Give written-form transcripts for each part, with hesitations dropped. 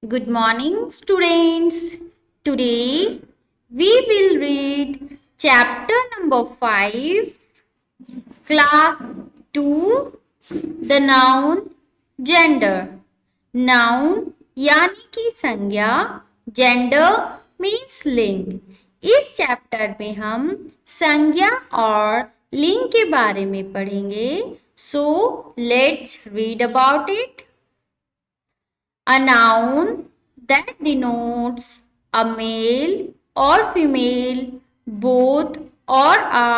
Good morning, students. Today we will read chapter number 5, class 2, the noun gender. Noun यानी कि संज्ञा, gender means लिंग। इस chapter में हम संज्ञा और लिंग के बारे में पढ़ेंगे। So let's read about it. A noun that denotes a male or female, both, or a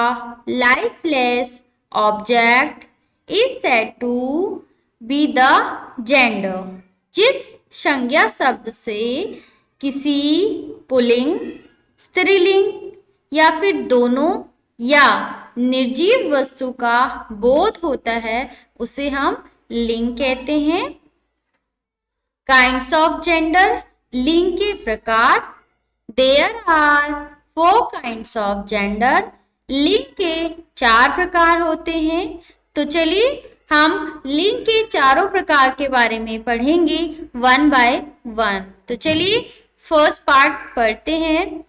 lifeless object is said to be the gender. जिस संज्ञा शब्द से किसी पुल्लिंग, स्त्रीलिंग या फिर दोनों या निर्जीव वस्तु का बोध होता है उसे हम लिंग कहते हैं। काइंड्स ऑफ जेंडर, लिंग के प्रकार। There are 4 kinds of gender, लिंग के 4 प्रकार होते हैं। तो चलिए हम लिंग के चारों प्रकार के बारे में पढ़ेंगे 1 बाय 1। तो चलिए फर्स्ट पार्ट पढ़ते हैं।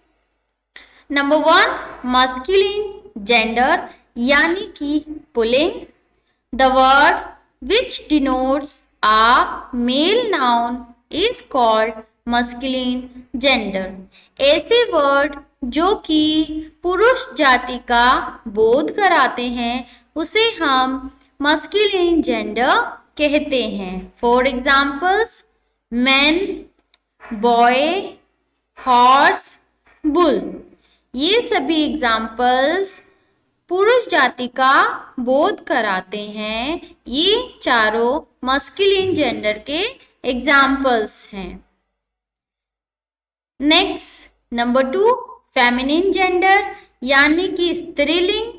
नंबर 1, मस्कुलिन जेंडर यानी कि pulling. The word which denotes a male noun is called masculine gender. ऐसे वर्ड जो कि पुरुष जाति का बोध कराते हैं उसे हम masculine gender कहते हैं। For examples, man, boy, horse, bull. ये सभी एग्जाम्पल्स पुरुष जाति का बोध कराते हैं। ये चारों मस्कुलिन जेंडर के एग्जाम्पल्स हैं। नेक्स्ट नंबर 2, फेमिनिन जेंडर यानी कि स्त्रीलिंग।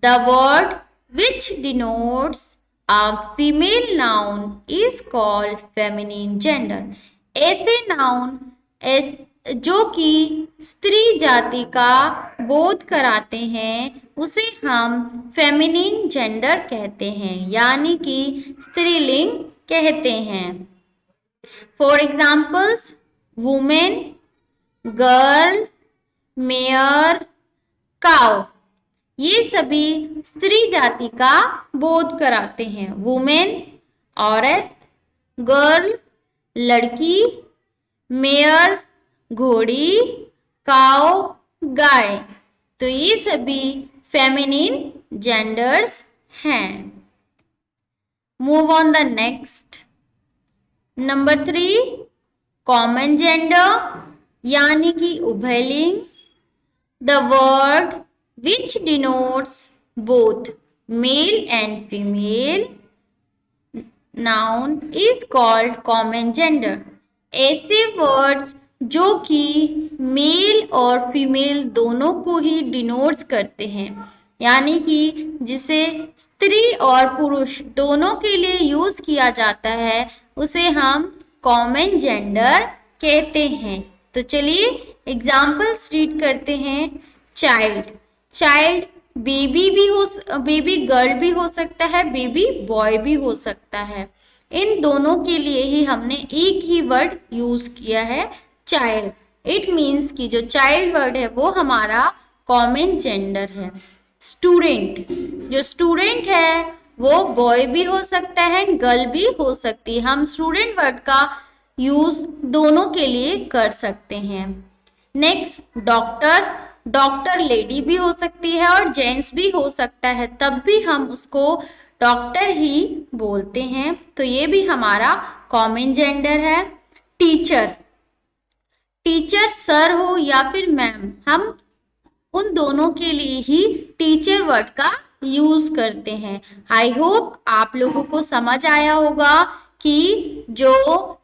The word which denotes a female noun is called feminine gender. ऐसे नाउन जो कि स्त्री जाति का बोध कराते हैं उसे हम फेमिनिन जेंडर कहते हैं, यानी कि स्त्रीलिंग कहते हैं। For examples, women, girl, mayor, cow. ये सभी स्त्री जाति का बोध कराते हैं। वुमेन औरत, गर्ल लड़की, मेयर घोड़ी, काउ गाय। तो ये सभी फेमिनिन जेंडर्स हैं। Move on the next. Number 3, common gender यानी कि उभयलिंग। The word which denotes both male and female noun is called common gender. ऐसे वर्ड्स जो कि मेल और फीमेल दोनों को ही डिनोट्स करते हैं, यानी कि जिसे स्त्री और पुरुष दोनों के लिए यूज किया जाता है उसे हम कॉमन जेंडर कहते हैं। तो चलिए एग्जाम्पल्स रीड करते हैं। चाइल्ड बेबी भी बेबी गर्ल भी हो सकता है, बेबी बॉय भी हो सकता है। इन दोनों के लिए ही हमने एक ही वर्ड यूज किया है, चाइल्ड। इट मीन्स कि जो चाइल्ड वर्ड है वो हमारा कॉमन जेंडर है। स्टूडेंट, जो स्टूडेंट है वो बॉय भी हो सकता है गर्ल भी हो सकती है। हम स्टूडेंट वर्ड का यूज दोनों के लिए कर सकते हैं। नेक्स्ट, डॉक्टर लेडी भी हो सकती है और जेंट्स भी हो सकता है, तब भी हम उसको डॉक्टर ही बोलते हैं। तो ये भी हमारा कॉमन जेंडर है। टीचर सर हो या फिर मैम, हम उन दोनों के लिए ही टीचर वर्ड का यूज करते हैं। आई होप आप लोगों को समझ आया होगा कि जो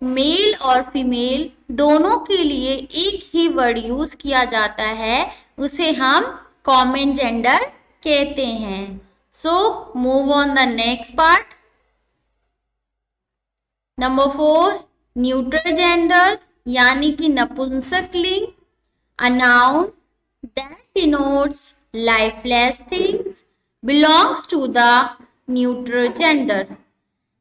मेल और फीमेल दोनों के लिए एक ही वर्ड यूज किया जाता है उसे हम कॉमन जेंडर कहते हैं। So move on the next part. Number 4, neutral gender यानी कि नपुंसक लिंग। A noun that denotes lifeless things belongs to the neutral gender.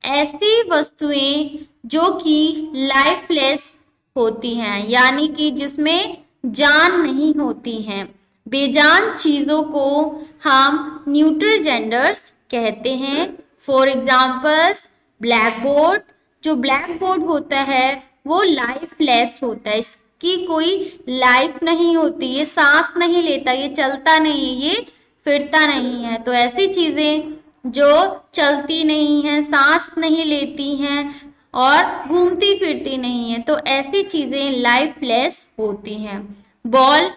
ऐसी वस्तुएं जो कि लाइफलेस होती हैं, यानी कि जिसमें जान नहीं होती हैं। बेजान चीजों को हम न्यूट्रल जेंडर्स कहते हैं। फॉर एग्जाम्पल्स ब्लैक बोर्ड, जो ब्लैक बोर्ड होता है वो लाइफलेस होता है, इसकी कोई लाइफ नहीं होती, ये सांस नहीं लेता, ये चलता नहीं है, ये फिरता नहीं है। तो ऐसी चीजें जो चलती नहीं हैं, सांस नहीं लेती हैं और घूमती फिरती नहीं है, तो ऐसी चीजें लाइफलेस होती हैं। बॉल,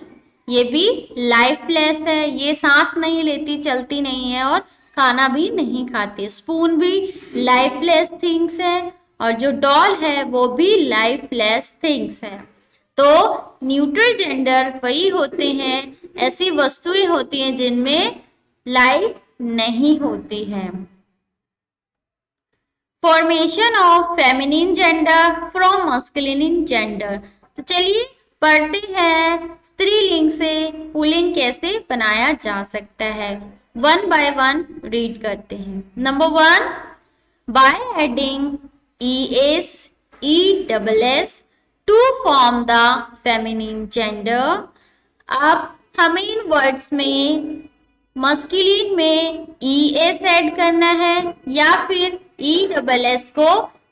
ये भी लाइफलेस है, ये सांस नहीं लेती, चलती नहीं है और खाना भी नहीं खाती। स्पून भी लाइफलेस थिंग्स है और जो डॉल है वो भी लाइफलेस थिंग्स है। तो न्यूट्रल जेंडर वही होते हैं, ऐसी वस्तुएं होती हैं जिनमें लाइफ नहीं होती है। Formation of feminine gender from masculine gender. तो चलिए पढ़ते हैं स्त्रीलिंग से पुल्लिंग कैसे बनाया जा सकता है। वन बाय वन रीड करते हैं। Number 1, by adding ES, ESS to form the feminine gender. अब हमें इन वर्ड्स में मस्कुलिन में ES ऐड करना है या फिर ESS को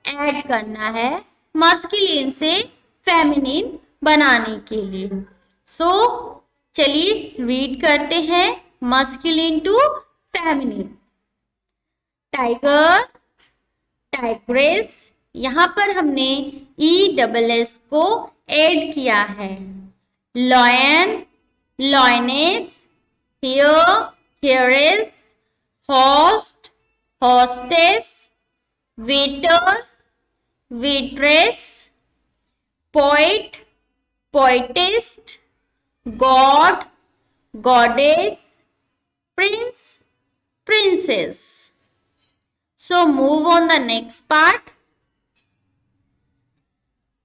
ऐड करना है मस्कुलिन से फेमिनिन बनाने के लिए। सो चलिए रीड करते हैं masculine to feminine. Tiger, tigress, यहाँ पर हमने ESS को ऐड किया है। Lion, lioness, here, heiress, host, hostess, waiter, waitress, poet, poetess, god, goddess, prince, princess. So move on the next part.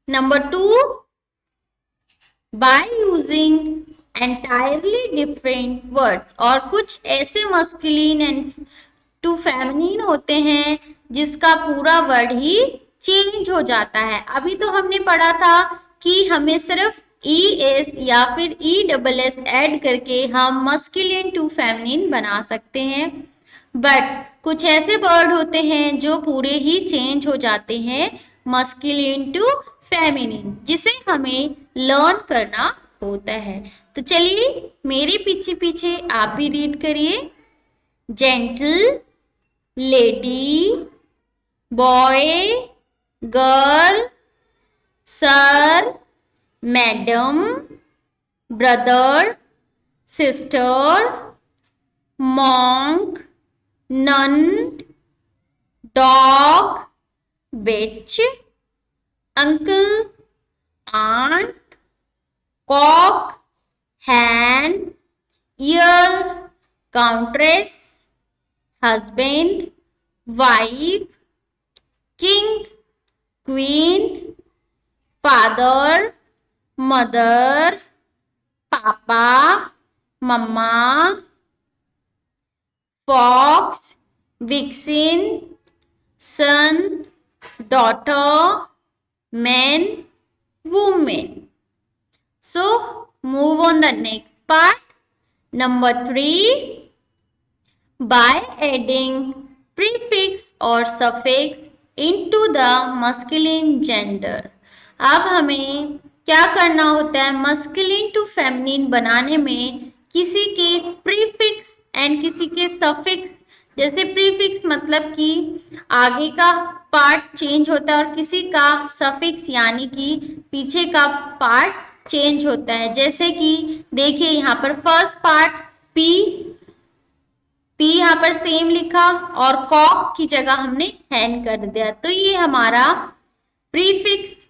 Number 2, by using entirely different words, और कुछ ऐसे मस्कुलिन एंड टू फेमिनिन होते हैं जिसका पूरा वर्ड ही change हो जाता है। अभी तो हमने पढ़ा था कि हमें सिर्फ ES या फिर ESS ऐड करके हम मस्कुलिन टू फेमिनिन बना सकते हैं, बट कुछ ऐसे वर्ड होते हैं जो पूरे ही चेंज हो जाते हैं मस्कुलिन टू फेमिनिन, जिसे हमें लर्न करना होता है। तो चलिए मेरे पीछे पीछे आप भी रीड करिए। Gentle, lady, boy, girl, sir, madam, brother, sister, monk, nun, dog, bitch, uncle, aunt, cock, hen, ear, countress, husband, wife, king, queen, father, mother, papa, mama, fox, vixen, son, daughter, man, woman. So move on the next part. Number 3, by adding prefix or suffix into the masculine gender. अब हमें क्या करना होता है, masculine to feminine बनाने में किसी के प्रीफिक्स एंड किसी के सफिक्स। जैसे प्रीफिक्स मतलब कि आगे का पार्ट चेंज होता है और किसी का सफिक्स यानी कि पीछे का पार्ट चेंज होता है। जैसे कि देखिए यहाँ पर फर्स्ट पार्ट पी यहाँ पर सेम लिखा और कॉक की जगह हमने हैन कर दिया, तो ये हमारा प्रीफिक्स,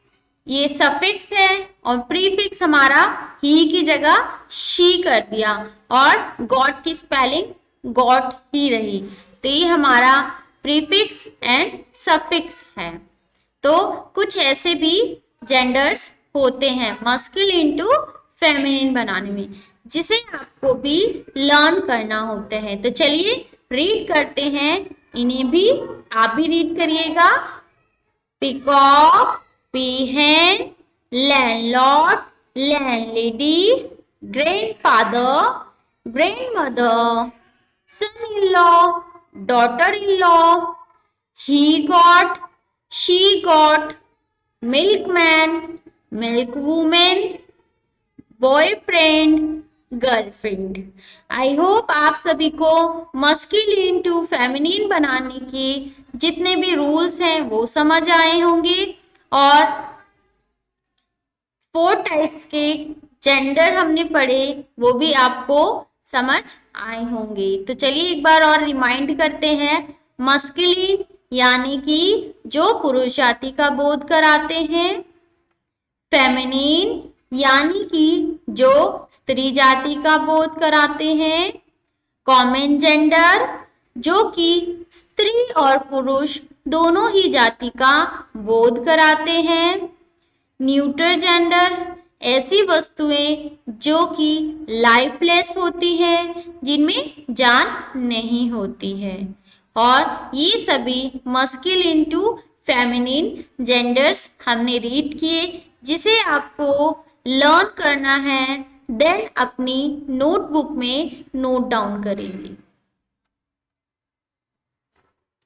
ये सफिक्स है और प्रीफिक्स हमारा ही की जगह शी कर दिया और गॉड की स्पेलिंग गॉड ही रही, तो ये हमारा प्रीफिक्स एंड सफिक्स है। तो कुछ ऐसे भी जेंडर्स होते हैं मस्कुलिन टू फेमिनिन बनाने में, जिसे आपको भी लर्न करना होता है। तो चलिए रीड करते हैं, इन्हें भी आप भी रीड करिएगा। peacock, peahen, landlord, landlady, grandfather, grandmother, son-in-law, daughter-in-law, he got, she got, milkman, milkwoman, boyfriend, girlfriend. I hope आप सभी को मस्कुलिन टू फेमिनिन बनाने के जितने भी रूल्स हैं वो समझ आए होंगे और 4 टाइप्स के जेंडर हमने पढ़े वो भी आपको समझ आए होंगे। तो चलिए एक बार और रिमाइंड करते हैं। मस्कुलिन यानी कि जो पुरुष जाति का बोध कराते हैं, फेमिनिन यानी कि जो स्त्री जाति का बोध कराते हैं, कॉमन जेंडर जो कि स्त्री और पुरुष दोनों ही जाति का बोध कराते हैं, न्यूट्रल जेंडर ऐसी वस्तुएं जो कि लाइफलेस होती है, जिनमें जान नहीं होती है। और ये सभी मस्कुलिन टू फेमिनिन जेंडर्स हमने रीड किए, जिसे आपको लर्न करना है, देन अपनी नोटबुक में नोट डाउन करेंगे।